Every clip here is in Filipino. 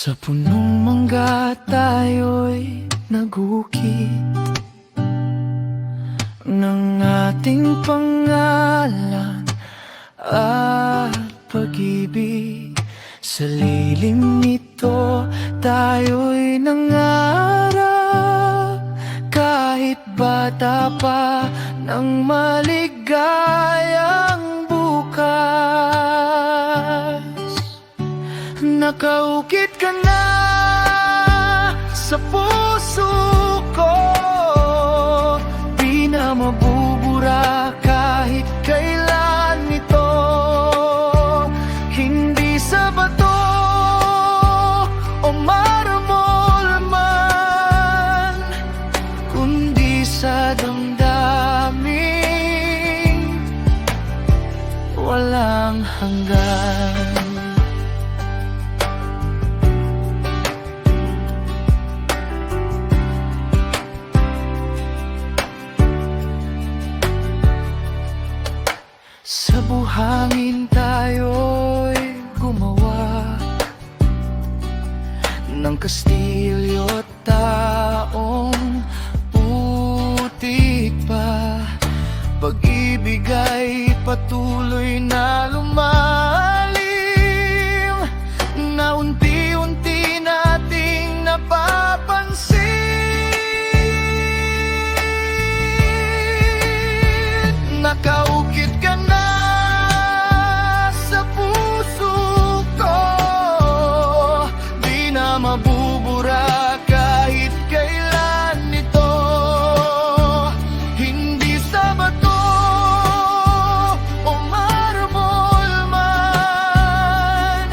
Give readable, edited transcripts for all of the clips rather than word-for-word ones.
Sa punong mangga tayo'y nagukit ng ating pangalan at pag-ibig. Sa lilim nito tayo'y nangarap, kahit bata pa, ng maligayang bukas. Nakaukit ka na sa puso ko, di na mabubura kahit kailan ito. Hindi sa bato o marmol man, kundi sa damdamin walang hanggan. Sa buhangin tayo'y gumawa ng kastilyo't taong putik pa. Pag-ibig ay patuloy na lumalim, na unti-unti nating napapansin. Nakaukit ka na sa puso ko, di na mabubura kahit kailan ito. Hindi sa bato o marmol man,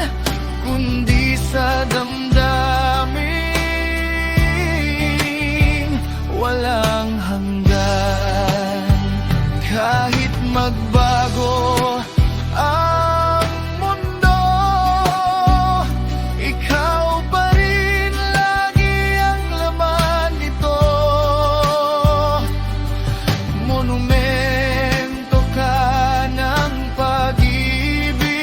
kundi sa damdamin walang hanggan. Kahit magbago ang mundo, ikaw pa rin lagi ang laman nito. Monumento ka ng pag-ibig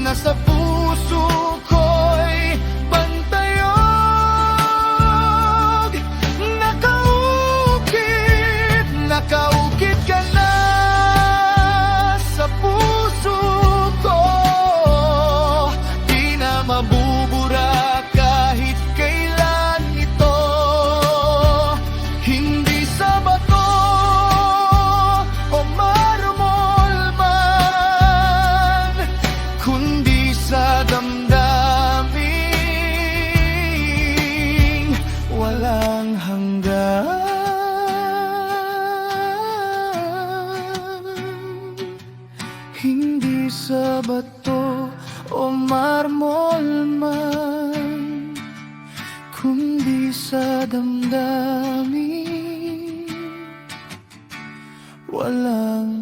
na sa puso ko'y pantayog. Nakaukit ka na sa puso ko, di na mabubura kahit kailan ito. Hindi sa bato o marmol man, kundi sa damdamin walang hanggan. Hindi sa bato o marmol man, kundi sa damdamin walang